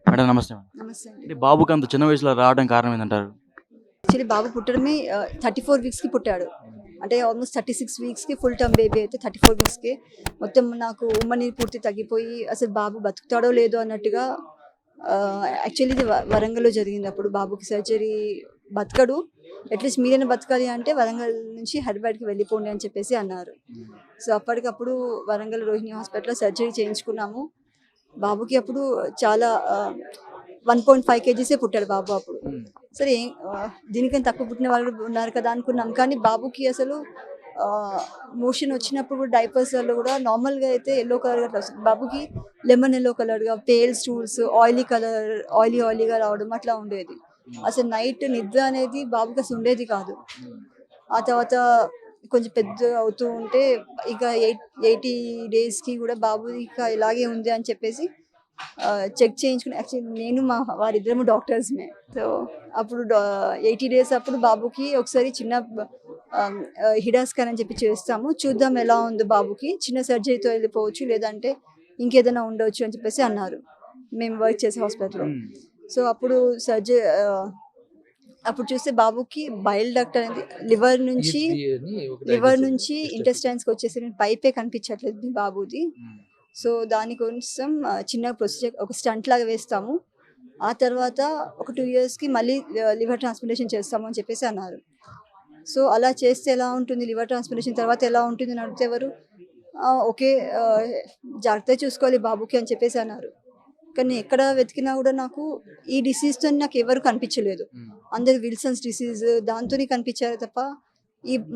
Madam నమస్తే madam. నమస్తే అండి. అంటే బాబుకి అంత చిన్న వయసులో రావడం కారణం ఏందంటారు? యాక్చువల్లీ బాబు పుట్టడమే 34 వీక్స్‌కి పుట్టాడు. అంటే ఆల్మోస్ట్ 36 వీక్స్‌కి ఫుల్ టర్మ్ బేబీ అయితే 34 వీక్స్‌కి మొత్తం నాకు ఉమ్మనీరు పూర్తి తగ్గిపోయి అసలు బాబు బతుకుతాడో లేదో అన్నట్టుగా యాక్చువల్లీ ఇది వరంగల్‌లో జరిగింది. అప్పుడు బాబుకి సర్జరీ బతకడు. అట్‌లీస్ట్ మీరైనా బతకాలి అంటే వరంగల్ నుంచి హైదరాబాద్‌కి వెళ్ళిపోండి అని చెప్పేసి అన్నారు. సో, అప్పటికప్పుడు వరంగల్ రోహిణి హాస్పిటల్‌లో సర్జరీ చేయించుకున్నాము. బాబుకి అప్పుడు చాలా 1.5 కేజీసే పుట్టాడు బాబు అప్పుడు. సరే దీనికన్నా తక్కువ పుట్టిన వాళ్ళు కూడా ఉన్నారు కదా అనుకున్నాం. కానీ బాబుకి అసలు మోషన్ వచ్చినప్పుడు కూడా డైపర్స్‌లో కూడా నార్మల్‌గా అయితే యెల్లో కలర్ అట్లా వస్తుంది. బాబుకి లెమన్ యెల్లో కలర్‌గా పేల్ స్టూల్స్, ఆయిలీ కలర్ ఆయిలీగా రావడం అట్లా ఉండేది. అసలు నైట్ నిద్ర అనేది బాబుకి అసలు ఉండేది కాదు. ఆ తర్వాత కొంచెం పెద్దగా అవుతూ ఉంటే ఇక 80 డేస్‌కి కూడా బాబు ఇక ఇలాగే ఉంది అని చెప్పేసి చెక్ చేయించుకుని యాక్చువల్లీ నేను మా వారిద్దరము డాక్టర్స్‌మే. సో, అప్పుడు 80 డేస్ అప్పుడు బాబుకి ఒకసారి చిన్న హిడా స్కాన్ అని చెప్పి చేస్తాము. చూద్దాం ఎలా ఉందో బాబుకి. చిన్న సర్జరీతో వెళ్ళిపోవచ్చు. లేదంటే ఇంకేదైనా ఉండొచ్చు అని చెప్పేసి అన్నారు. మేము వర్క్ చేసే హాస్పిటల్‌లో. సో, అప్పుడు చూస్తే బాబుకి బైల్ డక్ట్ అనేది లివర్ నుంచి ఈహెచ్‌బీ అని ఒక డయాగ్నోసిస్ టెస్ట్. ఇంటెస్టైన్స్‌కి వచ్చేసి పైపే కనిపించట్లేదు మీ బాబుది. సో, దాని కోసం చిన్న ప్రొసీజర్ ఒక స్టంట్ లాగా వేస్తాము. ఆ తర్వాత ఒక 2 ఇయర్స్‌కి మళ్ళీ లివర్ ట్రాన్స్‌ప్లాంటేషన్ చేస్తాము అని చెప్పేసి అన్నారు. సో, అలా చేస్తే ఎలా ఉంటుంది? లివర్ ట్రాన్స్‌ప్లాంటేషన్ తర్వాత ఎలా ఉంటుంది అని అడిగితే ఎవరు ఓకే. ఆహ్, జాగ్రత్తగా చూసుకోవాలి బాబుకి అని చెప్పేసి అన్నారు. కానీ ఎక్కడ వెతికినా కూడా నాకు ఈ డిసీజ్‌తోని నాకెవరు కనిపించలేదు. అందరూ విల్సన్స్ డిసీజ్ దాంతోనే కనిపించారు తప్ప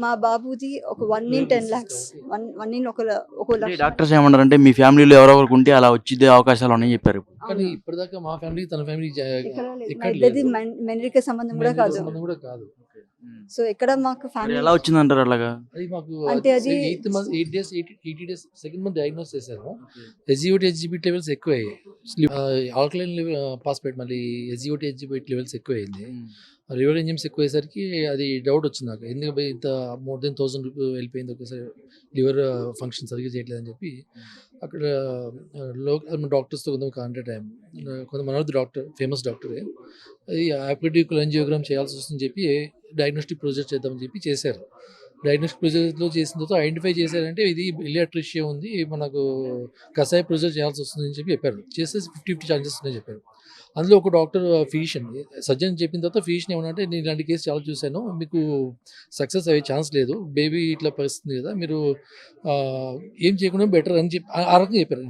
మా బాబుది ఒక 1 ఇన్ 10 లాక్స్. 1 ఇన్ ఒక అంటే లక్ష. డాక్టర్స్ ఏమన్నారంటే మీ ఫ్యామిలీలో ఎవరో ఒకరికి ఉంటే అలా వచ్చే అవకాశాలు ఉన్నాయని చెప్పారు. కానీ అవును. ఇప్పటిదాకా మా ఫ్యామిలీ తన ఫ్యామిలీ ఎక్కడ లేదు. మా ఎక్కడ ఇద్దరిది లేదు. మెనరిక సంబంధం కూడా మ్యారేజ్ కాదు. సంబంధం కూడా కాదు. సో, ఎక్కడ మాకు మరి ఫ్యామిలీ ఎలా వచ్చిందంటారు అలాగా? అది మాకు అంటే అది 8 days 80 days second month diagnose చేశారు. హెచ్‌బీ లెవెల్స్ ఎక్కువయ్యాయి. ఆల్కలైన్ ఫాస్ఫేట్ మళ్ళీ హెచ్‌బీ లెవెల్స్ ఎక్కువయింది. లివర్ ఎంజైమ్స్ ఎక్కువయ్యేసరికి అది డౌట్ వచ్చింది నాకు. ఎందుకు ఇంత మోర్ దెన్ 1000 వెళ్ళిపోయింది ఒకేసారి లివర్ ఫంక్షన్ సరిగ్గా చేయట్లేదని చెప్పి అక్కడ డాక్టర్స్‌తో కొంచెం కాంటాక్ట్ అయ్యాము. కొంత మనోజ్ డాక్టర్ ఫేమస్ డాక్టరే. అది అపెండికల్ యాంజియోగ్రామ్ చేయాల్సి వస్తుందని చెప్పి డయాగ్నోస్టిక్ ప్రొసీజర్ చేద్దామని చెప్పి చేశారు. డయాగ్నోస్టిక్ ప్రొసీజర్‌లో చేసిన తర్వాత ఐడెంటిఫై చేశారంటే ఇది బిలియరీ అట్రీషియా ఉంది. మనకు కషాయ ప్రొసీజర్ చేయాల్సి వస్తుందని చెప్పి చెప్పారు. చేసేసి 50-50 ఛాన్సెస్ ఉన్నాయని చెప్పారు. అందులో ఒక డాక్టర్ ఫిజిషియన్ సర్జన్ చెప్పిన తర్వాత ఫిజిషియన్ ఏమనంటే నేను ఇలాంటి కేసు చాలా చూశాను. మీకు సక్సెస్ అయ్యే ఛాన్స్ లేదు. బేబీ ఇట్లా పరిస్థితి కదా! మీరు ఏం చేయకుండా బెటర్ అని చెప్పి ఆ రకంగా చెప్పారు.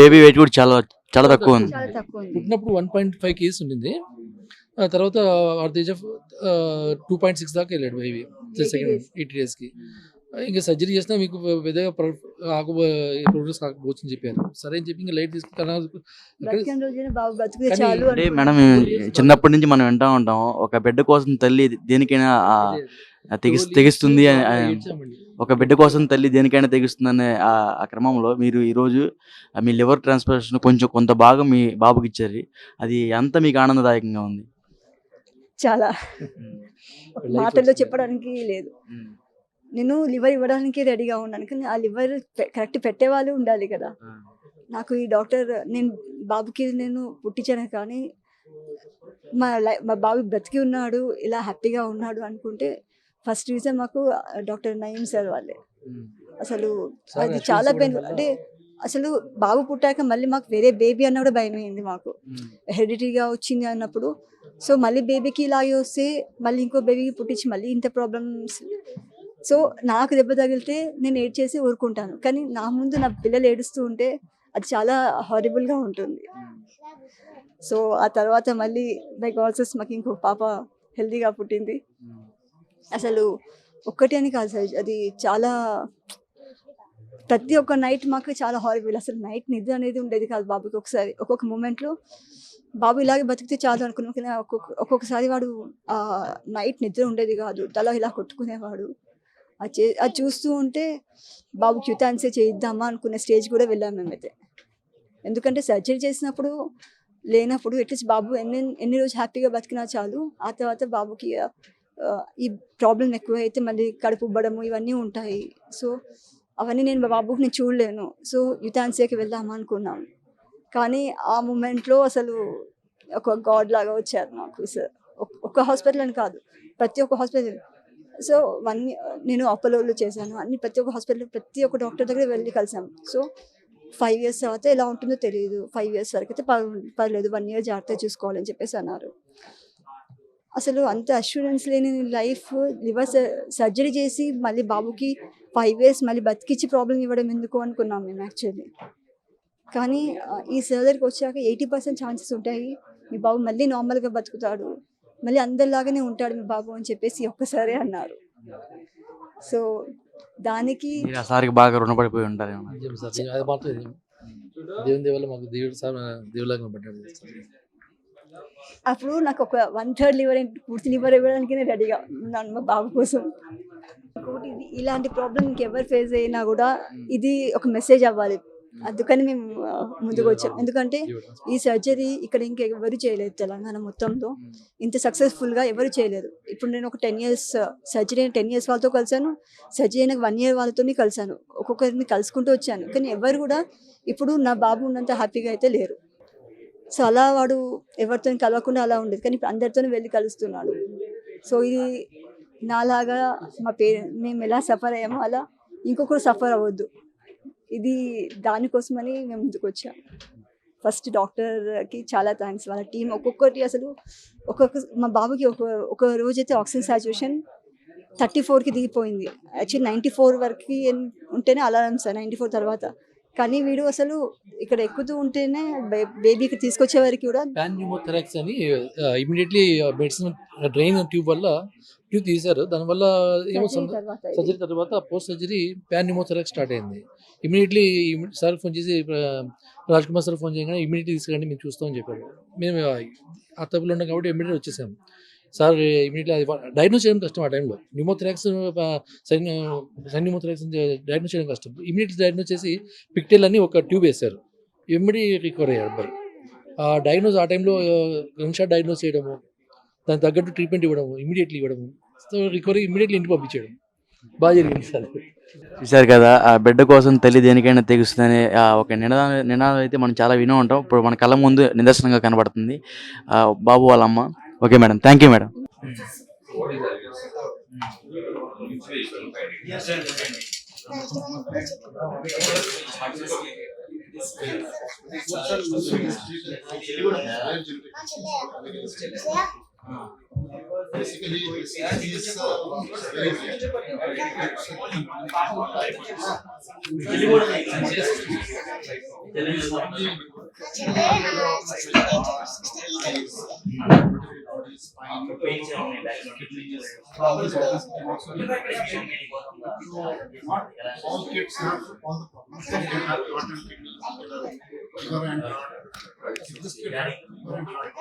బేబీ వెయిట్ కూడా చాలా చాలా తక్కువ ఉంది. చాలా తక్కువ ఉంది. పుట్టినప్పుడు 1.5 కేజీస్ ఉండింది. ఆ తర్వాత అట్ ది ఏజ్ ఆఫ్ 2.6 దాకా వెళ్ళాడు బేబీ. 80 days. 80 డేస్‌కి. ఇంకా సర్జరీ చేసినా మీకు పెద్దగా ప్రోగ్రెస్ కాకపోవచ్చని చెప్పారు. సరే అని చెప్పి ఇంక లైట్ తీసుకొని బతికిన రోజున బాబు బతికితే కానీ చాలు అంటే అనుకున్నాం. మేడం చిన్నప్పటి నుంచి మనం వింటా ఉంటాం ఒక బిడ్డ కోసం తల్లి దేనికైనా తెగిస్తుంది ఒక బిడ్డ కోసం తల్లి దేనికైనా తెగిస్తుందనే ఆ క్రమంలో మీరు ఈరోజు మీ లివర్ ట్రాన్స్ప్లాంటేషన్ కొంత భాగం మీ బాబుకి ఇచ్చారు. అది ఎంత మీకు ఆనందదాయకంగా ఉంది? చాలా మాటల్లో చెప్పడానికి లేదు. నేను లివర్ ఇవ్వడానికి రెడీగా ఉన్నాను. కానీ ఆ లివర్ కరెక్ట్ పెట్టేవాళ్ళు ఉండాలి కదా! నాకు ఈ డాక్టర్ నేను బాబుకి నేను పుట్టించాను కానీ మా బాబు బ్రతికి ఉన్నాడు, ఇలా హ్యాపీగా ఉన్నాడు అనుకుంటే ఫస్ట్ రీజన్ మాకు డాక్టర్ నయీం సార్ వాళ్ళే. అసలు సార్ అది assurance చాలా ఇవ్వడం వల్ల అంటే అసలు బాబు పుట్టాక మళ్ళీ మాకు వేరే బేబీ అన్న కూడా భయమేసింది మాకు. హెరిడిటీగా వచ్చింది అన్నప్పుడు. సో, మళ్ళీ బేబీకి ఇలాగే వస్తే మళ్ళీ ఇంకో బేబీకి పుట్టించి మళ్ళీ ఇంత ప్రాబ్లమ్స్. సో, నాకు దెబ్బ తగిలితే నేను ఏడ్చేసి ఊరుకుంటాను. కానీ నా ముందు నా పిల్లలు ఏడుస్తూ ఉంటే అది చాలా హారిబుల్‌గా ఉంటుంది. సో, ఆ తర్వాత మళ్ళీ బై గాడ్స్ గ్రేస్ మాకు ఇంకో పాప హెల్తీగా పుట్టింది. అసలు ఒక్కటి అని కాదు సార్. అది చాలా ప్రతి ఒక్క నైట్ మాకు చాలా హారిబుల్. అసలు నైట్ నిద్ర అనేది ఉండేది కాదు బాబుకి ఒకసారి. ఒక్కొక్క మూమెంట్‌లో బాబు ఇలాగే బతికితే చాలు అనుకున్నాం. కానీ ఒక్కొక్కసారి వాడు నైట్ నిద్ర ఉండేది కాదు. తల ఇలా కొట్టుకునేవాడు. అది చూస్తూ ఉంటే బాబుకి యుతాన్సే చేయిద్దామా అనుకునే స్టేజ్ కూడా వెళ్ళాం మేమైతే. ఎందుకంటే సర్జరీ చేసినప్పుడు లేనప్పుడు అట్లీస్ట్ బాబు ఎన్ని రోజులు హ్యాపీగా బతికినా చాలు. ఆ తర్వాత బాబుకి ఈ ప్రాబ్లమ్ ఎక్కువైతే మళ్ళీ కడుపు ఉబ్బడము ఇవన్నీ ఉంటాయి. సో, అవన్నీ నేను మా బాబుకి చూడలేను. సో, యుతాన్సియాకి వెళ్దామా అనుకున్నాం. కానీ ఆ మూమెంట్లో అసలు ఒక గాడ్ లాగా వచ్చారు నాకు సార్. ఒక హాస్పిటల్ అని కాదు, ప్రతి ఒక్క హాస్పిటల్. సో నేను అపోలోలో చేశాను, అన్ని ప్రతి ఒక్క హాస్పిటల్ ప్రతి ఒక్క డాక్టర్ దగ్గర వెళ్ళి కలిసాం. సో 5 years తర్వాత ఎలా ఉంటుందో తెలియదు, 5 years వరకు అయితే పర్లేదు, 1 year జాగ్రత్తగా చూసుకోవాలని చెప్పేసి అన్నారు. అసలు అంత అష్యూరెన్స్ లేని లైఫ్, లివర్ సర్జరీ చేసి మళ్ళీ బాబుకి 5 years మళ్ళీ బతికిచ్చి ప్రాబ్లం ఇవ్వడం ఎందుకు అనుకున్నాం మేము యాక్చువల్లీ. కానీ ఈ సర్జరీకి వచ్చాక 80% ఛాన్సెస్ ఉంటాయి, మీ బాబు మళ్ళీ నార్మల్గా బతుకుతాడు, మళ్ళీ అందరిలాగానే ఉంటాడు మీ బాబు అని చెప్పేసి ఒక్కసారి అన్నారు. సో దానికి మీరు ఆ సార్కి బాగా రుణపడిపోయి ఉంటారేమో. నిజం సార్, అది మాత్రం నిజం. దేవుని దేవల్ల మాకు దేవుడు సార్ దేవులాగా పడ్డాడు సార్. అప్పుడు నాకు ఒక 1/3 లివర్ పూర్తి లివర్ ఇవ్వడానికి నేను రెడీగా ఉన్నాను మా బాబు కోసం. ఇంకోటి, ఇది ఇలాంటి ప్రాబ్లం ఇంకెవరు ఫేస్ అయినా కూడా ఇది ఒక మెసేజ్ అవ్వాలి, అందుకని మేము ముందుకు వచ్చాం. ఎందుకంటే ఈ సర్జరీ ఇక్కడ ఇంకెవరు చేయలేదు తెలంగాణ మొత్తంలో, ఇంత సక్సెస్ఫుల్గా ఎవరు చేయలేదు. ఇప్పుడు నేను ఒక 10 years సర్జరీ అయిన 10 years వాళ్ళతో కలిసాను, సర్జరీ అయిన 1 year వాళ్ళతో కలిసాను, ఒక్కొక్కరిని కలుసుకుంటూ వచ్చాను. కానీ ఎవరు కూడా ఇప్పుడు నా బాబు ఉన్నంత హ్యాపీగా అయితే లేరు. సో అలా వాడు ఎవరితో కలవకుండా అలా ఉండేది, కానీ ఇప్పుడు అందరితో వెళ్ళి కలుస్తున్నాడు. సో ఇది నాలాగా మేము ఎలా సఫర్ అయ్యామో అలా ఇంకొకరు సఫర్ అవ్వద్దు, ఇది దానికోసమని మేము ముందుకు వచ్చాం. ఫస్ట్ డాక్టర్కి చాలా థ్యాంక్స్, వాళ్ళ టీం ఒక్కొక్కటి అసలు మా బాబుకి ఒక రోజైతే ఆక్సిజన్ సాచురేషన్ 34కి దిగిపోయింది. యాక్చువల్లీ 94 వరకు ఉంటేనే అలారం సార్, 94 తర్వాత. కానీ వీడు అసలు ఇక్కడ ఎక్కుతూ ఉంటేనే బేబీకి తీసుకొచ్చే వరకు కూడా ప్యాన్ న్యూమోథెరాక్స్ అని ఇమీడియట్లీ మెడిసిన్ డ్రైన్ ట్యూబ్ వల్ల ట్యూబ్ తీశారు. దానివల్ల ఏమవుతుంది, సర్జరీ తర్వాత పోస్ట్ సర్జరీ ప్యాన్ న్యూమోథెరాక్స్ స్టార్ట్ అయింది. ఇమీడియట్లీ సార్ ఫోన్ చేసి రాజ్ కుమార్ సార్ ఫోన్ చేయగానే ఇమీడియట్లీ తీసుకురండి మేము చూస్తామని చెప్పారు. మేము ఆ తప్పులు ఉన్నాం కాబట్టి ఇమీడియట్లీ వచ్చేసాము. సార్ ఇమీడియట్లీ అది డయాగ్నోస్ చేయడం కష్టం, ఆ టైంలో న్యూమోథెరాక్స్ సైన్ న్యూమోథెరాక్స్ డయాగ్నోస్ చేయడం కష్టం. ఇమీడియట్లీ డయాగ్నోస్ చేసి పిక్టెల్ అని ఒక ట్యూబ్ వేశారు, ఇమ్మీడియట్ రికవర్ అయ్యారు అబ్బాయి. ఆ డయాగ్నోస్ ఆ టైంలో గన్ షాట్ డయాగ్నోస్ చేయడము, దానికి తగ్గట్టు ట్రీట్మెంట్ ఇవ్వడము, ఇమీడియట్లీ ఇవ్వడము, సో రికవరీ ఇమీడియట్లీ ఇంటికి పంపించడం బాగా జరిగింది సార్. చూశారు కదా, ఆ బిడ్డ కోసం తల్లి దేనికైనా తెగుస్తుందనే ఒక నినాదం అయితే మనం చాలా వినే ఉంటాం. ఇప్పుడు మన కళ్ళ ముందు నిదర్శనంగా కనబడుతుంది బాబు వాళ్ళ అమ్మ. Okay madam, thank you madam. Basically, this is very rare. All kids have all the problems. They have rotten kidneys, liver and heart. This kid had liver and heart,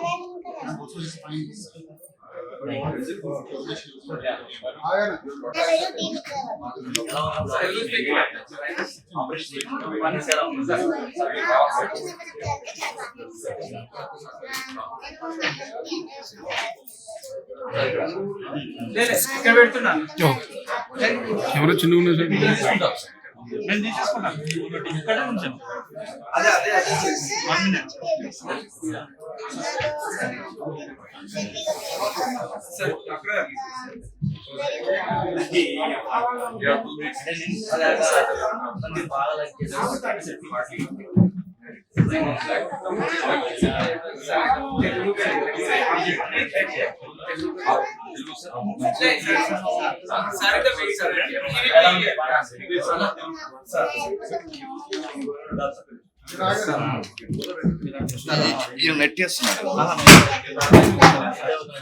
and also his spine is ఇక్కడ పెడుతున్నా ఎవరో చిన్న ఉన్నా sir నేను తీసేసుకున్నాను ఇక్కడ ఉంచాను. అదే 1 minute సార్ అక్కడ నెట్ చేస్తున్నారు.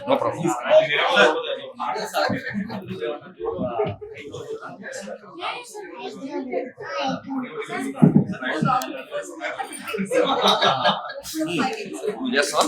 No problem. Yes, sir.